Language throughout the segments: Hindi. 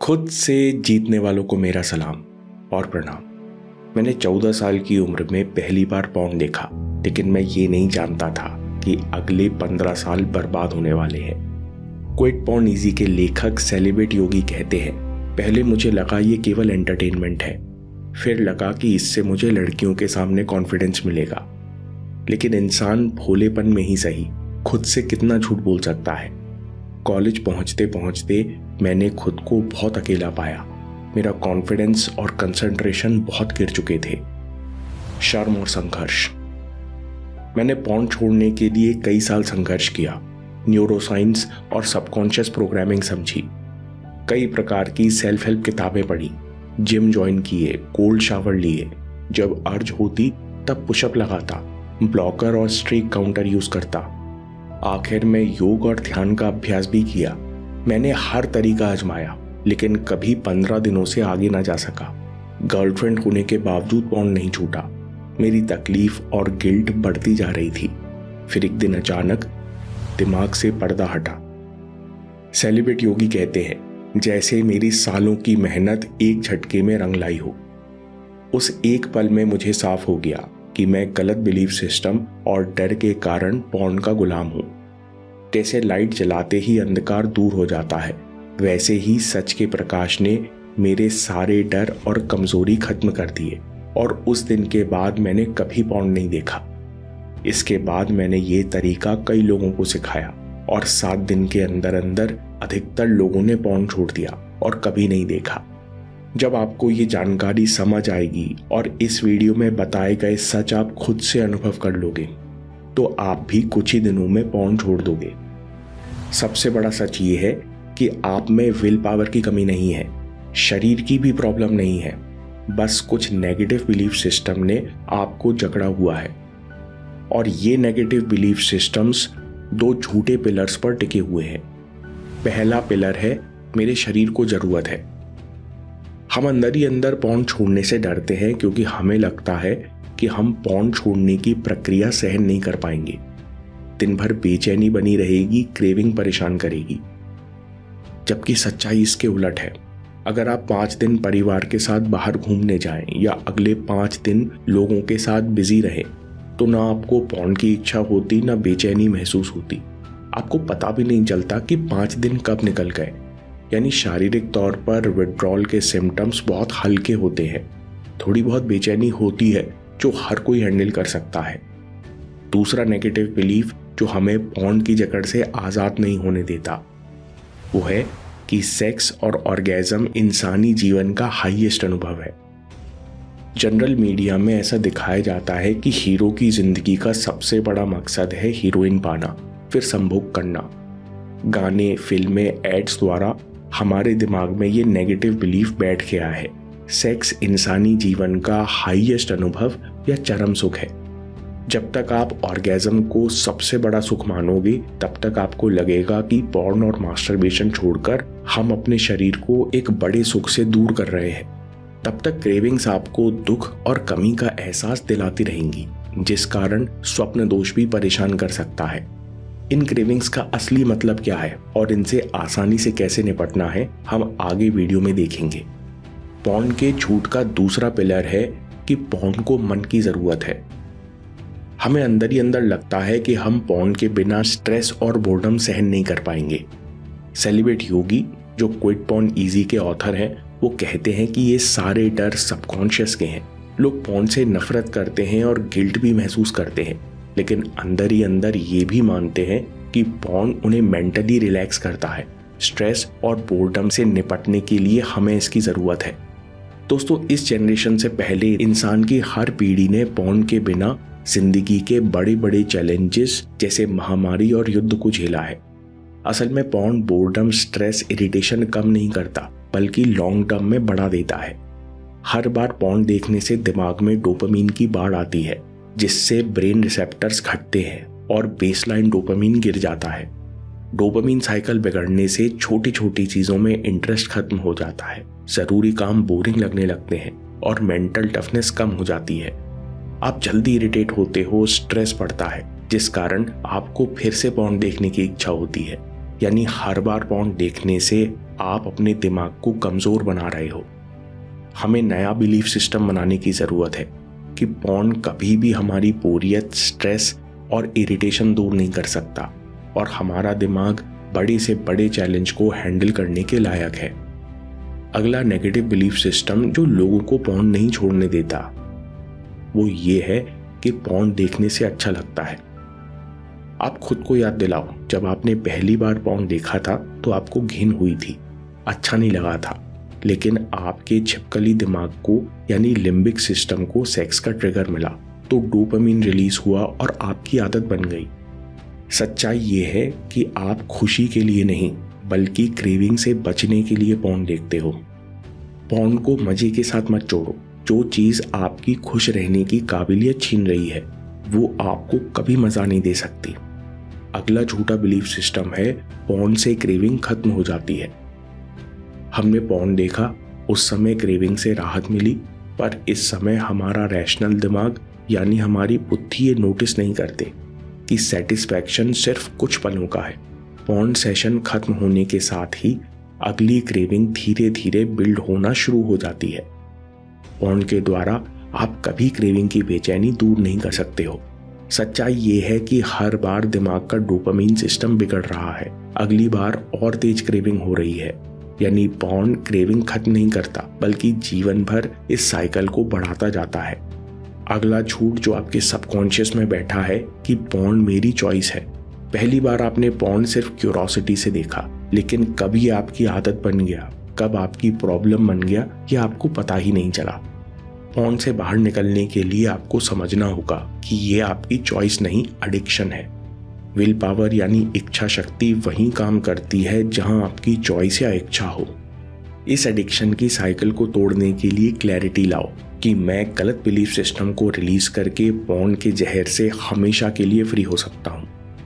खुद से जीतने वालों को मेरा सलाम और प्रणाम। मैंने 14 साल की उम्र में पहली बार पॉर्न देखा, लेकिन मैं ये नहीं जानता था कि अगले 15 साल बर्बाद होने वाले हैं। क्विट पॉर्न इजी के लेखक सेलिब्रेट योगी कहते हैं, पहले मुझे लगा ये केवल एंटरटेनमेंट है, फिर लगा कि इससे मुझे लड़कियों के सामने कॉन्फिडेंस मिलेगा। लेकिन इंसान भोलेपन में ही सही खुद से कितना झूठ बोल सकता है। कॉलेज पहुंचते पहुंचते मैंने खुद को बहुत अकेला पाया। मेरा कॉन्फिडेंस और कंसंट्रेशन बहुत गिर चुके थे। शर्म और संघर्ष। मैंने पॉर्न छोड़ने के लिए कई साल संघर्ष किया, न्यूरोसाइंस और सबकॉन्शियस प्रोग्रामिंग समझी, कई प्रकार की सेल्फ हेल्प किताबें पढ़ी, जिम ज्वाइन किए, कोल्ड शावर लिए, जब अर्ज होती तब पुशअप लगाता, ब्लॉकर और स्ट्रीक काउंटर यूज करता। आखिर में योग और ध्यान का अभ्यास भी किया। मैंने हर तरीका आजमाया, लेकिन कभी 15 दिनों से आगे ना जा सका। गर्लफ्रेंड होने के बावजूद पॉर्न नहीं छूटा। मेरी तकलीफ और गिल्ट बढ़ती जा रही थी। फिर एक दिन अचानक दिमाग से पर्दा हटा। सेलिब्रेट योगी कहते हैं, जैसे मेरी सालों की मेहनत एक झटके में रंग लाई हो। उस एक पल में मुझे साफ हो गया कि मैं गलत बिलीफ सिस्टम और डर के कारण पॉर्न का गुलाम हूं। जैसे लाइट जलाते ही अंधकार दूर हो जाता है, वैसे ही सच के प्रकाश ने मेरे सारे डर और कमजोरी खत्म कर दिए। और उस दिन के बाद मैंने कभी पॉर्न नहीं देखा। इसके बाद मैंने ये तरीका कई लोगों को सिखाया और 7 दिन के अंदर अंदर अधिकतर लोगों ने पॉर्न छोड़ दिया और कभी नहीं देखा। जब आपको ये जानकारी समझ आएगी और इस वीडियो में बताए गए सच आप खुद से अनुभव कर लोगे, तो आप भी कुछ ही दिनों में पॉर्न छोड़ दोगे। सबसे बड़ा सच ये है कि आप में विल पावर की कमी नहीं है, शरीर की भी प्रॉब्लम नहीं है, बस कुछ नेगेटिव बिलीफ सिस्टम ने आपको जकड़ा हुआ है। और ये नेगेटिव बिलीफ सिस्टम्स 2 झूठे पिलर्स पर टिके हुए हैं। पहला पिलर है, मेरे शरीर को जरूरत है। हम अंदर ही अंदर पॉर्न छोड़ने से डरते हैं क्योंकि हमें लगता है कि हम पॉर्न छोड़ने की प्रक्रिया सहन नहीं कर पाएंगे। दिन भर बेचैनी बनी रहेगी, क्रेविंग परेशान करेगी। जबकि सच्चाई इसके उलट है। अगर आप 5 दिन परिवार के साथ बाहर घूमने जाएं या अगले 5 दिन लोगों के साथ बिजी रहे, तो ना आपको पॉर्न की इच्छा होती, ना बेचैनी महसूस होती। आपको पता भी नहीं चलता कि 5 दिन कब निकल गए। यानी शारीरिक तौर पर विड्रॉल के सिम्टम्स बहुत हल्के होते हैं। थोड़ी बहुत बेचैनी होती है जो हर कोई हैंडल कर सकता है। दूसरा नेगेटिव बिलीफ जो हमें पॉर्न की जकड़ से आज़ाद नहीं होने देता, वो है कि सेक्स और ऑर्गेज़म इंसानी जीवन का हाईएस्ट अनुभव है। जनरल मीडिया में ऐसा दिखाया जाता है कि हीरो की जिंदगी का सबसे बड़ा मकसद है हीरोइन पाना, फिर संभोग करना। गाने, फिल्में, एड्स द्वारा हमारे दिमाग में ये नेगेटिव बिलीफ बैठ गया है। सेक्स इंसानी जीवन का हाईएस्ट अनुभव या चरम सुख है। जब तक आप ऑर्गेज़म को सबसे बड़ा सुख मानोगे, तब तक आपको लगेगा कि पॉर्न और मास्टरबेशन छोड़कर हम अपने शरीर को एक बड़े सुख से दूर कर रहे हैं। तब तक क्रेविंग्स आपको दुख और कमी का एहसास दिलाती रहेंगी, जिस कारण स्वप्न दोष भी परेशान कर सकता है। इन क्रेविंग्स का असली मतलब क्या है और इनसे आसानी से कैसे निपटना है, हम आगे वीडियो में देखेंगे। पॉर्न के झूठ का दूसरा पिलर है कि पॉर्न को मन की जरूरत है। हमें अंदर ही अंदर लगता है कि हम पॉर्न के बिना स्ट्रेस और बोर्डम सहन नहीं कर पाएंगे। सेलिब्रेट योगी, जो क्विट पॉर्न इजी के ऑथर हैं, वो कहते हैं कि ये सारे डर सबकॉन्शियस के हैं। लोग पॉर्न से नफरत करते हैं और गिल्ट भी महसूस करते हैं, लेकिन अंदर ही अंदर ये भी मानते हैं कि पॉर्न उन्हें मेंटली रिलैक्स करता है। स्ट्रेस और बोर्डम से निपटने के लिए हमें इसकी ज़रूरत है। दोस्तों, इस जनरेशन से पहले इंसान की हर पीढ़ी ने पॉर्न के बिना जिंदगी के बड़े बड़े चैलेंजेस जैसे महामारी और युद्ध को झेला है। असल में पॉर्न बोर्डम, स्ट्रेस, इरिटेशन कम नहीं करता, बल्कि लॉन्ग टर्म में बढ़ा देता है। हर बार पॉर्न देखने से दिमाग में डोपामीन की बाढ़ आती है, जिससे ब्रेन रिसेप्टर्स घटते हैं और बेसलाइन डोपामीन गिर जाता है। डोपामीन साइकिल बिगड़ने से छोटी छोटी चीजों में इंटरेस्ट खत्म हो जाता है, जरूरी काम बोरिंग लगने लगते हैं और मेंटल टफनेस कम हो जाती है। आप जल्दी इरिटेट होते हो, स्ट्रेस बढ़ता है, जिस कारण आपको फिर से पॉर्न देखने की इच्छा होती है। यानी हर बार पॉर्न देखने से आप अपने दिमाग को कमजोर बना रहे हो। हमें नया बिलीफ सिस्टम बनाने की जरूरत है कि पॉर्न कभी भी हमारी बोरियत, स्ट्रेस और इरिटेशन दूर नहीं कर सकता और हमारा दिमाग बड़े से बड़े चैलेंज को हैंडल करने के लायक है। अगला नेगेटिव बिलीफ सिस्टम जो लोगों को पॉर्न नहीं छोड़ने देता वो ये है कि पॉर्न देखने से अच्छा लगता है। आप खुद को याद दिलाओ, जब आपने पहली बार पॉर्न देखा था तो आपको घिन हुई थी, अच्छा नहीं लगा था, लेकिन आपके छिपकली दिमाग को यानी लिम्बिक सिस्टम को सेक्स का ट्रिगर मिला तो डोपामिन रिलीज हुआ और आपकी आदत बन गई। सच्चाई ये है कि आप खुशी के लिए नहीं बल्कि क्रेविंग से बचने के लिए पॉर्न देखते हो। पॉर्न को मजे के साथ मत जोड़ो। जो चीज आपकी खुश रहने की काबिलियत छीन रही है वो आपको कभी मजा नहीं दे सकती। अगला झूठा बिलीफ सिस्टम है पॉर्न से क्रेविंग खत्म हो जाती है। हमने पॉर्न देखा, उस समय क्रेविंग से राहत मिली, पर इस समय हमारा रैशनल दिमाग यानी हमारी बुद्धि ये नोटिस नहीं करते कि सेटिस्फैक्शन सिर्फ कुछ पलों का है। पॉर्न सेशन खत्म होने के साथ ही अगली क्रेविंग धीरे धीरे बिल्ड होना शुरू हो जाती है। पॉर्न के द्वारा आप कभी क्रेविंग की बेचैनी दूर नहीं कर सकते हो। सच्चाई ये है कि हर बार दिमाग का डोपामिन सिस्टम बिगड़ रहा है, अगली बार और तेज क्रेविंग हो रही है। यानी पॉर्न क्रेविंग खत्म नहीं करता बल्कि जीवन भर इस साइकिल को बढ़ाता जाता है। अगला झूठ जो आपके सबकॉन्शियस में बैठा है कि पॉर्न मेरी चॉइस है। पहली बार आपने पॉर्न सिर्फ क्यूरोसिटी से देखा, लेकिन कभी आपकी आदत बन गया, कब आपकी प्रॉब्लम बन गया ये आपको पता ही नहीं चला। पॉर्न से बाहर निकलने के लिए आपको समझना होगा कि ये आपकी चॉइस नहीं, एडिक्शन है। विल पावर यानी इच्छा शक्ति वहीं काम करती है जहां आपकी चॉइस या इच्छा हो। इस एडिक्शन की साइकिल को तोड़ने के लिए क्लैरिटी लाओ कि मैं गलत बिलीफ सिस्टम को रिलीज करके पॉर्न के जहर से हमेशा के लिए फ्री हो सकता हूं।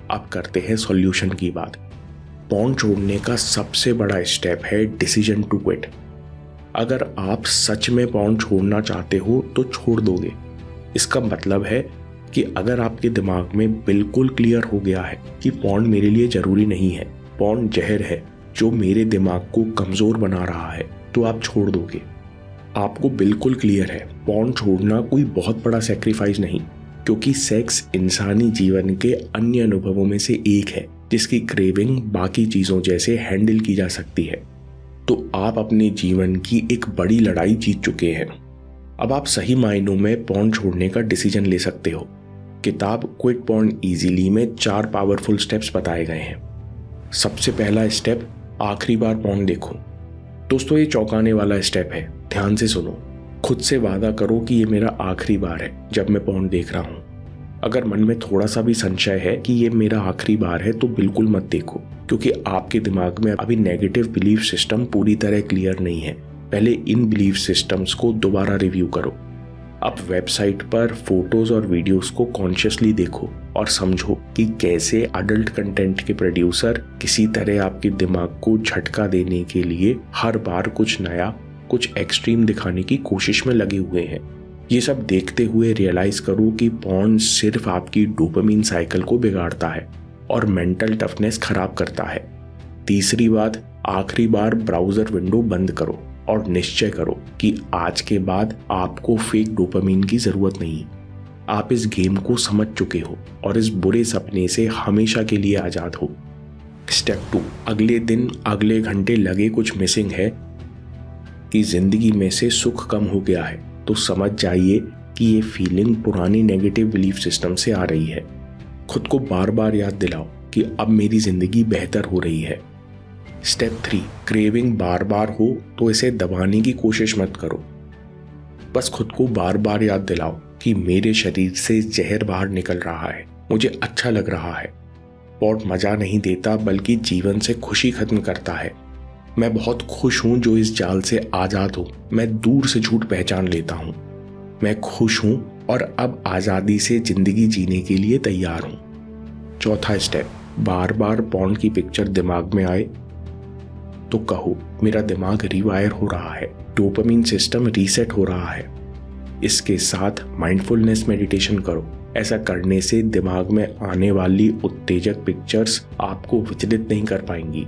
अब करते हैं सॉल्यूशन की बात। पॉर्न छोड़ने का सबसे बड़ा स्टेप है डिसीजन टू क्विट। अगर आप सच में पॉर्न छोड़ना चाहते हो तो छोड़ दोगे। इसका मतलब है कि अगर आपके दिमाग में बिल्कुल क्लियर हो गया है कि पॉर्न मेरे लिए जरूरी नहीं है, पॉर्न जहर है जो मेरे दिमाग को कमजोर बना रहा है, तो आप छोड़ दोगे। आपको बिल्कुल क्लियर है पॉर्न छोड़ना कोई बहुत बड़ा सैक्रिफाइस नहीं, क्योंकि सेक्स इंसानी जीवन के अन्य अनुभवों में से एक है जिसकी क्रेविंग बाकी चीजों जैसे हैंडल की जा सकती है। तो आप अपने जीवन की एक बड़ी लड़ाई जीत चुके हैं। अब आप सही मायनों में पॉर्न छोड़ने का डिसीजन ले सकते हो। किताब क्विट पॉर्न इजीली में 4 पावरफुल स्टेप्स बताए गए हैं। सबसे पहला स्टेप, आखिरी बार पॉर्न देखो। दोस्तों ये चौंकाने वाला स्टेप है, ध्यान से सुनो। खुद से वादा करो कि ये मेरा आखिरी बार है जब मैं पॉर्न देख रहा हूँ। अगर मन में थोड़ा सा भी संशय है कि ये मेरा आखिरी बार है तो बिल्कुल मत देखो, क्योंकि आपके दिमाग में अभी नेगेटिव बिलीफ सिस्टम पूरी तरह क्लियर नहीं है। पहले इन बिलीफ सिस्टम्स को दोबारा रिव्यू करो। अब वेबसाइट पर फोटोज और वीडियोस को कॉन्शियसली देखो और समझो कि कैसे अडल्ट कंटेंट के प्रोड्यूसर किसी तरह आपके दिमाग को झटका देने के लिए हर बार कुछ नया, कुछ एक्सट्रीम दिखाने की कोशिश में लगे हुए हैं। ये सब देखते हुए रियलाइज करो कि पॉर्न सिर्फ आपकी डोपामिन साइकिल को बिगाड़ता है और मेंटल टफनेस खराब करता है। तीसरी बात, आखिरी बार ब्राउजर विंडो बंद करो और निश्चय करो कि आज के बाद आपको फेक डोपामिन की जरूरत नहीं। आप इस गेम को समझ चुके हो और इस बुरे सपने से हमेशा के लिए आजाद हो। स्टेप 2, अगले दिन, अगले घंटे लगे कुछ मिसिंग है कि जिंदगी में से सुख कम हो गया है, तो समझ जाइए कि ये फीलिंग पुरानी नेगेटिव बिलीफ सिस्टम से आ रही है। खुद को बार बार याद दिलाओ कि अब मेरी जिंदगी बेहतर हो रही है। स्टेप 3, क्रेविंग बार बार हो तो इसे दबाने की कोशिश मत करो। बस खुद को बार बार याद दिलाओ कि मेरे शरीर से जहर बाहर निकल रहा है, मुझे अच्छा लग रहा है। पॉर्न मजा नहीं देता बल्कि जीवन से खुशी खत्म करता है। मैं बहुत खुश हूं जो इस जाल से आजाद हूं। मैं दूर से झूठ पहचान लेता हूं। मैं खुश हूं और अब आजादी से जिंदगी जीने के लिए तैयार हूं। चौथा स्टेप, बार बार पॉर्न की पिक्चर दिमाग में आए तो कहो मेरा दिमाग रिवायर हो रहा है, डोपामिन सिस्टम रीसेट हो रहा है। इसके साथ माइंडफुलनेस मेडिटेशन करो, ऐसा करने से दिमाग में आने वाली उत्तेजक पिक्चर्स आपको विचलित नहीं कर पाएंगी।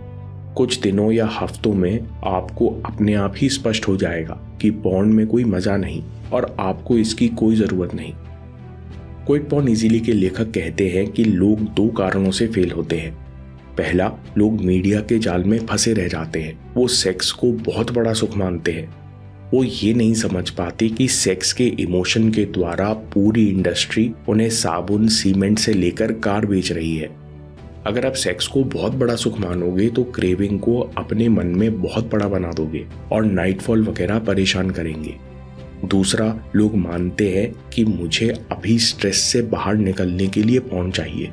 कुछ दिनों या हफ्तों में आपको अपने आप ही स्पष्ट हो जाएगा कि पॉर्न में कोई मजा नहीं और आपको इसकी कोई जरूरत नहीं। क्विट पॉर्न इजीली के लेखक कहते हैं कि लोग 2 कारणों से फेल होते हैं। पहला, लोग मीडिया के जाल में फंसे रह जाते हैं। वो सेक्स को बहुत बड़ा सुख मानते हैं। वो ये नहीं समझ पाते कि सेक्स के इमोशन के द्वारा पूरी इंडस्ट्री उन्हें साबुन, सीमेंट से लेकर कार बेच रही है। अगर आप सेक्स को बहुत बड़ा सुख मानोगे तो क्रेविंग को अपने मन में बहुत बड़ा बना दोगे और नाइटफॉल वगैरह परेशान करेंगे। दूसरा, लोग मानते हैं कि मुझे अभी स्ट्रेस से बाहर निकलने के लिए पॉर्न चाहिए।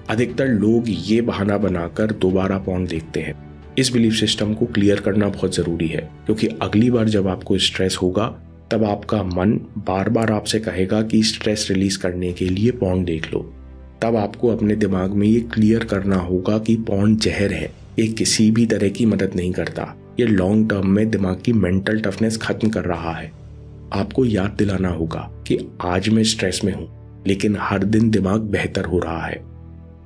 अधिकतर लोग ये बहाना बनाकर दोबारा पॉर्न देखते हैं। इस बिलीफ सिस्टम को क्लियर करना बहुत जरूरी है, क्योंकि अगली बार जब आपको स्ट्रेस होगा तब आपका मन बार बार आपसे कहेगा कि स्ट्रेस रिलीज करने के लिए पॉर्न देख लो। तब आपको अपने दिमाग में ये क्लियर करना होगा कि पॉर्न जहर है, ये किसी भी तरह की मदद नहीं करता। ये लॉन्ग टर्म में दिमाग की मेंटल टफनेस खत्म कर रहा है। आपको याद दिलाना होगा कि आज मैं स्ट्रेस में हूं, लेकिन हर दिन दिमाग बेहतर हो रहा है।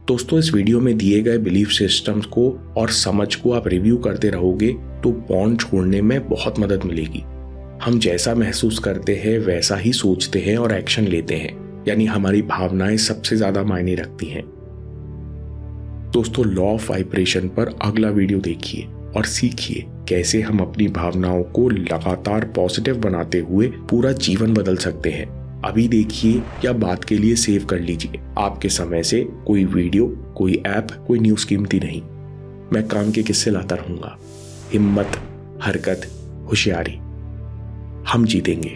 दोस्तों, इस वीडियो में दिए गए बिलीफ सिस्टम्स को और समझ को आप रिव्यू करते रहोगे तो पॉर्न छोड़ने में बहुत मदद मिलेगी। हम जैसा महसूस करते हैं वैसा ही सोचते हैं और एक्शन लेते हैं, यानी हमारी भावनाएं सबसे ज्यादा मायने रखती हैं। दोस्तों, लॉ ऑफ वाइब्रेशन पर अगला वीडियो देखिए और सीखिए कैसे हम अपनी भावनाओं को लगातार पॉजिटिव बनाते हुए पूरा जीवन बदल सकते हैं। अभी देखिए या बात के लिए सेव कर लीजिए। आपके समय से कोई वीडियो, कोई ऐप, कोई न्यूज़ कीमती नहीं। मैं काम के किस्से लाता रहूंगा। हिम्मत, हरकत, होशियारी, हम जीतेंगे।